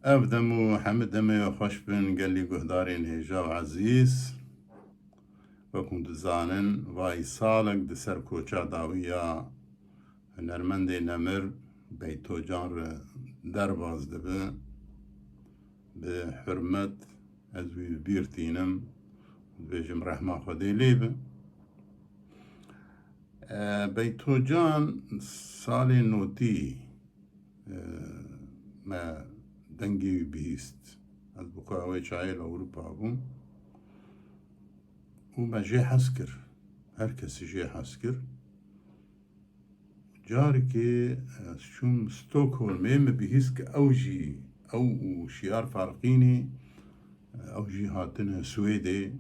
أبدمو حمدمي وخوش بن قال لي قهدارين هجاو عزيز وكم دزانن واي صالك دسر كوچا داويا هنرمندي نمر بيتو جان درباز دبه بحرمت ازوي بيرتينم بيجم رحمة خدي ليبه بيتو جان سالي نوتي ما دنگي بيست از بقاوي شايل أوروبا بوم وما جي حسكر هركس جي حسكر جاركي شوم ستوكهولم ميم بيهسك أوجي أو شيار فارقيني أوجي هاتنا سويدي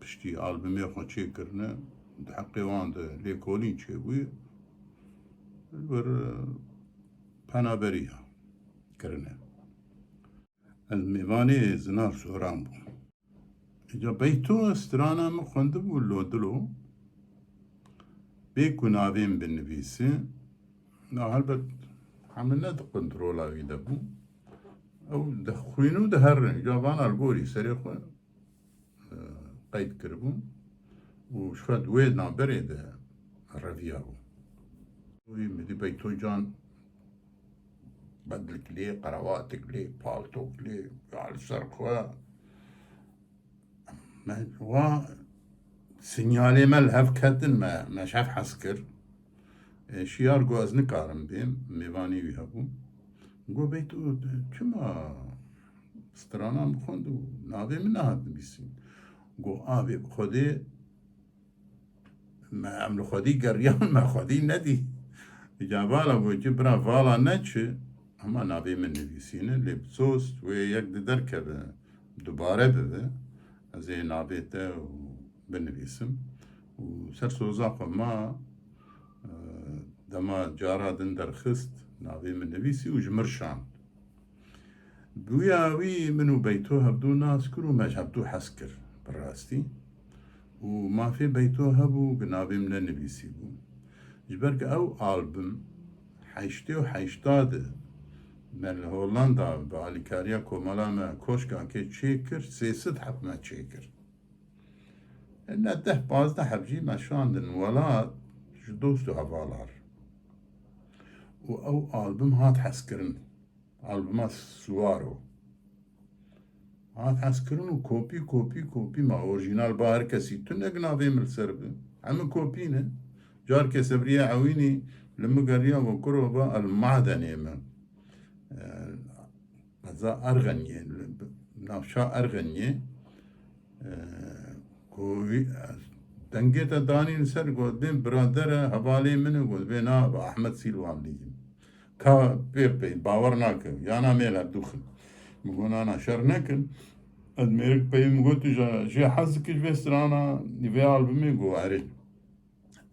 بشتي ألبومي خو تشي كرنا دحقي واند ليكولين تشي بوي الور بانابريها كرنا الميواني زنار سوران بو إجا بيتو استرانا مخندب ولو دلو بيكو نابين بالنبيسي هلبت عملنا كنترولا ويدبو أو دخوينو دهرن جابانا البوري سريخو قيد كربو وشفت ويدنا بريد الرفيابو ويمدي بيتو جان بدلك لي قرواتك لي بالتوك لي على السرقوا ما هو سينيالي ملهف كدن ما شاف حسكر شيار قواز نكارم بيم ميواني ويهبو قو بيتو كما استرانا مخوندو نابي من هاد بيسين قو آبي بخودي ما عملو خودي قريان ما خودي ندي إجابالا بو جبرا فالا نتش هما نابي من نبيسين اللي بصوص ويقد دركب دوباره ببه زي نابيته وبنبيسم وسرسو زاقو ما دما جارا دندر خست نابي من نبيسي وجمرشان بوياوي منو بيتو هبدو ناس كرو ماش هبدو حسكر براستي وما في بيتو هبو بنابي من النبيسي بو جبرك أو ألبوم حيشتي وحيشتاد من هولندا باليكاريا كومالا كوشكا كي تشيكر سيست حب ما تشيكر إن ده بازده حبجي ما شاندن ولاد جدوستو هفالار أو ألبوم هات حسكرن ألبومات سوارو هات حسكرن وكوبي كوبي ما أورجينال بار كسي تنقنا بيم السرب عم كوبينه جار كسبريا عويني لما قريا وكروبا المعدني من هذا أرغنية نافشا أرغنية كوي دنگيتا داني نسر قد بين برادر حوالي منه قد بينا أحمد سيلوان ليجن كا بيبي باور ناكل يانا ميلا دخل مقول أنا شر نكل أدميرك بي مقول تجا جي حزك جبسترانا نفي ألبومي قو عري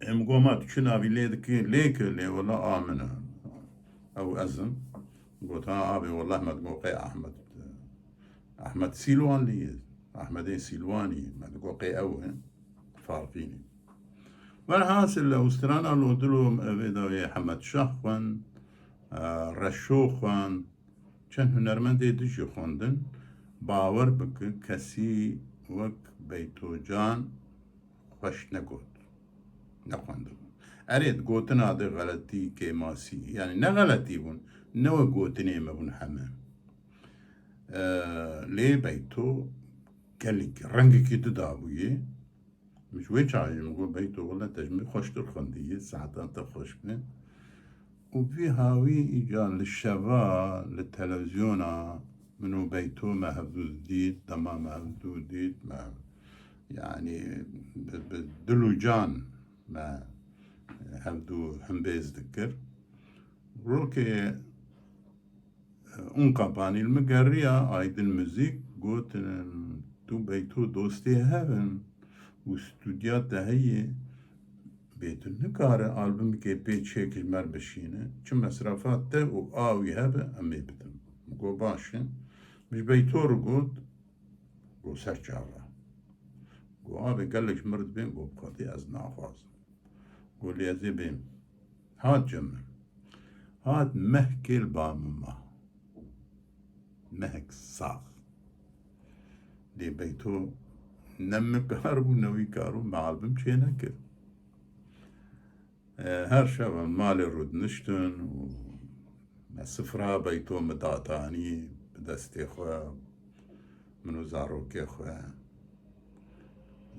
مقول ما تشنا في ليدك ليك لي ولا آمنه أو أزم قلت ها أبي والله ما تقول قي أحمد سيلوان لي أحمد سيلواني ما تقول قي أوهن فارقيني والحاصل لو استرانا لو دلو بدوي حمد شخوان رشوخوان چند هنرمندی دجی خوندن باور بک کسی وک بیتو جان خوش نخوندن اريد قوتنا هذه غلطي كماسي يعني نه غلطي بون نو قوتني ما بون حمام ليه بيتو كلك رنجي كي تدابويه مش ويش عايز نقول بيتو والله تجمي خوش الخندية ساعتها تخش من وفي هاوي إجان للشباب للتلفزيون منو بيتو ما هبدو جديد تمام ما هبدو جديد ما يعني بدلو جان ما هبدو هم بيز ذكر روكي اون كاباني المقرية ايد الموزيك قلت تو بيتو دوستي هفن واستوديات هي بيت النكارة ألبوم كي بيت شكل مر بشينه چو مصرفات ده و آوي هبه أمي بدم قو باشه مش بيتو رو قو سرچاوه قو آبي قالك مرد بين قو بقضي از نافاز قو لي ازي بين هاد جمل هاد محكي البامما ساخ لێ بەیتۆ نەمکار بوو نەوەی کار و ماڵبم چێ نەکرد هەر شەوە ماڵێ ڕوودنیشتن و سفرا بەیتۆ مداتانی بەدەستێ خۆ من و زارۆکێ خۆ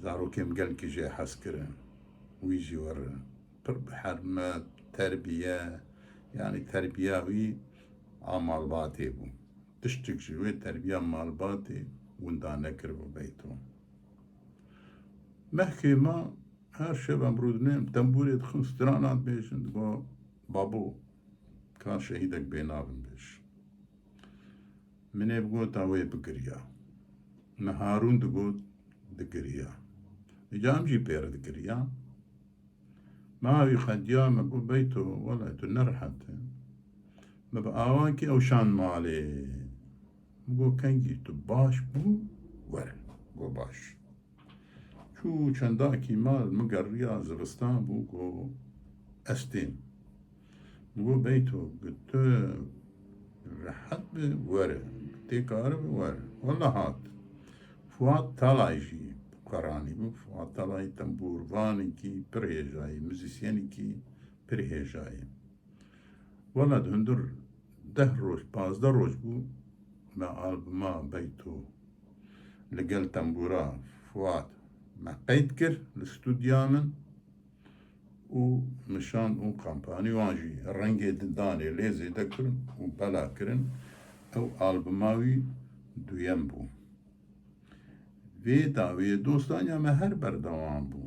زارۆکێم گەلکی ژێ حەزکردن ویژی وەرە پڕ بحەرمە تەربیە یعنی تەربیاوی ئاماڵباتێ بوو تشتێک ji wê terbiya malbatê winda nekiribo beyto mehkê me her şev em rûdinêm tembûrê dixin stranan bêjin digo babo ka şehîdek bênavim bêj min ê bigota wê bigiriya me Harûn digot digiriya îca em jî pêre digiriya me havî xediya me got beyto wela tu nerihete me bi awankî ewşan malê go kengî tu baş bû were go baş çû çendakî mal min geriya zivistan bû go ez têm go beyto tu rehet bi were tê karibî were wela hat Fuat Talayê jî qeranî bû Fuat Talayê tembûrvanekî pir hêjayî muzîsyenekî pir hêjayî wela di hundir 10 roj 15 roj bû me albuma beyto li gel tembûra Fuat me qeyd kir li stûdya min û nişand û kampanî wan jî rengê dindanê lê zêde kirin û bela kirin ew albuma wî duyem bû vê dawiyê dostaniya me her berdewam bû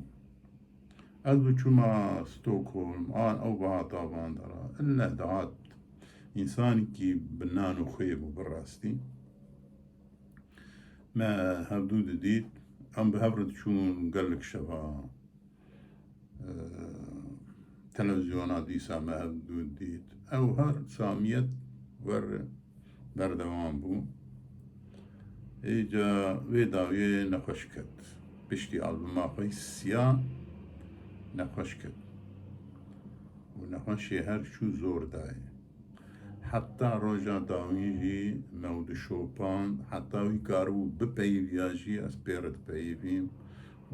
ez biçûma Stockholm an ew bihata vandara ille dihat însanekî bi nan û xwe bû bi rastî me hevdû didît em bi hev re diçûn gelek şeva televizyona dîsa me hevdû didît ew her samiyet were berdewam bû îca vê dawiyê nexweş ket piştî albuma xwe siya nexweş ket û nexweşê her çû zor daye heta roja dawî jî me û dişopan heta wî karibû bipeyivîya jî ez pê re dipeyivîm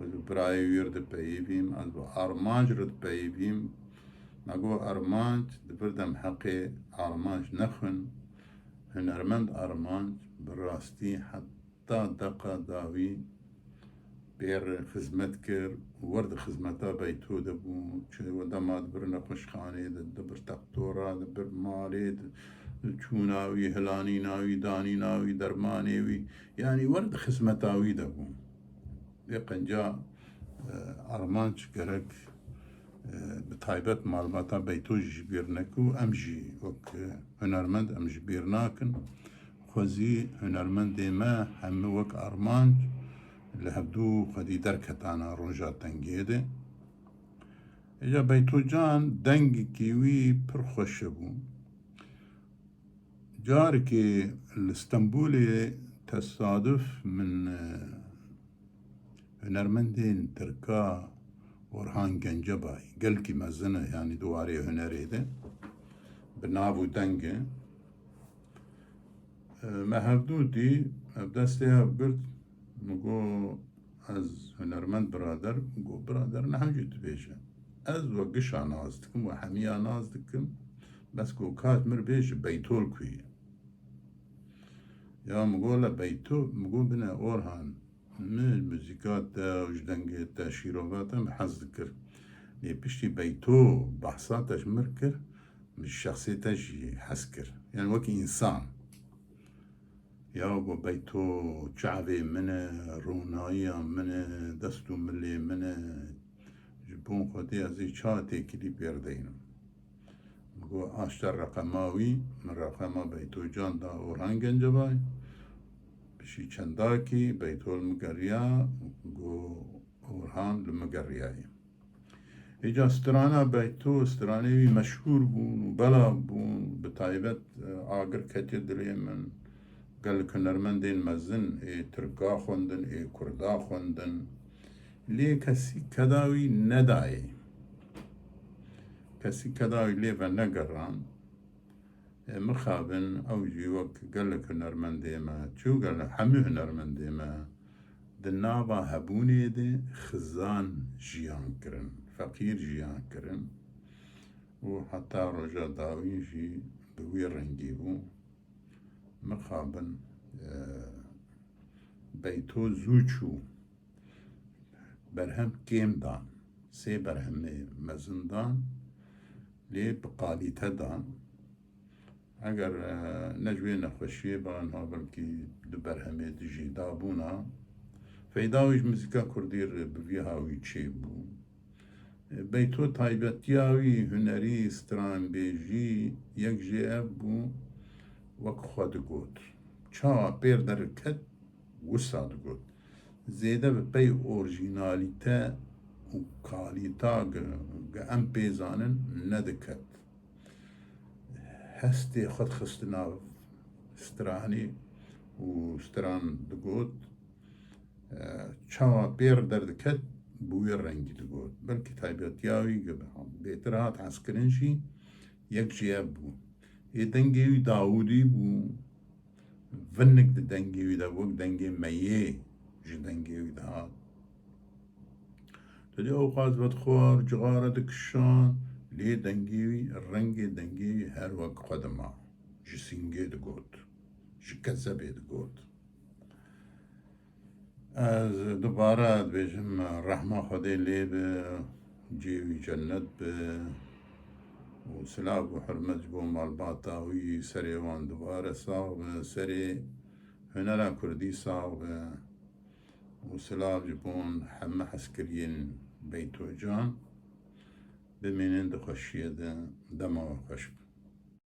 ez bi birayê wî re dipeyivîm ez bi armanc re dipeyivîm me got armanc dibir dem heqê armanc nexwin hunermend armanc bi rastî heta deqa dawî pêr xizmet kir wer di xizmeta beytô de bû dema dibir nexweşxanê de dibir textora dibir malê çûna wî hilanîna wî danîna wî dermanê wî yanî wer di xizmeta wî de bû vê qenca armanc gerek bi taybet malbata beytô ji bîr nekû em jî wek hunermend em ji bîr nakin xwezî hunermendê me hemû wek armanc li hevdû xwedî derketana roja tengê de îca beytocan dengekî wî pir xweş bû carekê li Stenbolê tesadüf min hunermendên Tirka Orhan Gencebayî gelkî mezin e yanî dwarê hunerê de bi nav û dengê me hevdû dî ev destê hev girt me got ez hunermend birader got birader niha jî dibêje ez we gişa naz dikim we hemiya naz dikim bes got kat mir bêje beytol ku ye ya me got le beyto me got bine Orhan min muzîka te û ji dengê te şîrova te me hez dikir lê piştî beyto behsa te ji mir kir ji şexsê te jî hez kir yani wekî însan ya got beyto çavê min e rûnayiya min e dest û milê min e ji bo xwedê ez ê ça têkilî pêr deynim me got aşter reqema wî min reqema beytocan da Orhan Gencebay pişî çendakî beytol min geriya got Orhan li min geriyayê îca strana beyto stranê wî meşhûr bûn û belav bûn bi taybet agir ketiye dilê min gelek hunermendên mezin ê Tirka xwendin ê Kurda xwendin lê kesî keda wî nedayê kesî keda wî lê ve negeran مخابن أو جي وك قالك هنرمندي ما شو قال حمي هنرمندي ما دنابا هبوني دي خزان جيان كرن فقير جيان كرن وحتى رجا داوي جي بوي رنجيبو مخابن بيتو زوچو برهم كيم دان سي برهم مزندان لي بقاليته دان اگر نجوي نخوشي بان ها بلكي دبرهمي دجي دابونا فيداويش مزيكا كردير بوي هاوي تشيبو بيتو تايبتياوي هنري ستران بيجي يك جي ابو وك خود قوت چا بير در كت وساد قوت زيده بي اورجيناليته و كاليتا ام بيزانن ندكت هستي خد خستنا ستراني و ستران دقوت چا بير در دكت بوي رنگي دقوت بلكي تايبتياوي بيترات عسكرنشي يك جي ابو دنگي داودي بو فنك دنگي دا وك دنگي ميه جي دنگي دا تدي اوقات بدخوار جغارة دكشان لي دنگي الرنگي دنگي هر وك قدما جي سنگي دقوت جي كذبي دقوت از دوباره بيجم رحمة خدي لي جيوي جنت وسلاق وحرمة جبو مال باطاوي سري وان دوباره صاغ سري هنرا كردي صاغ وسلاق جبون حمى حسكريين بيتو جان بمينين دخشية دما وخشب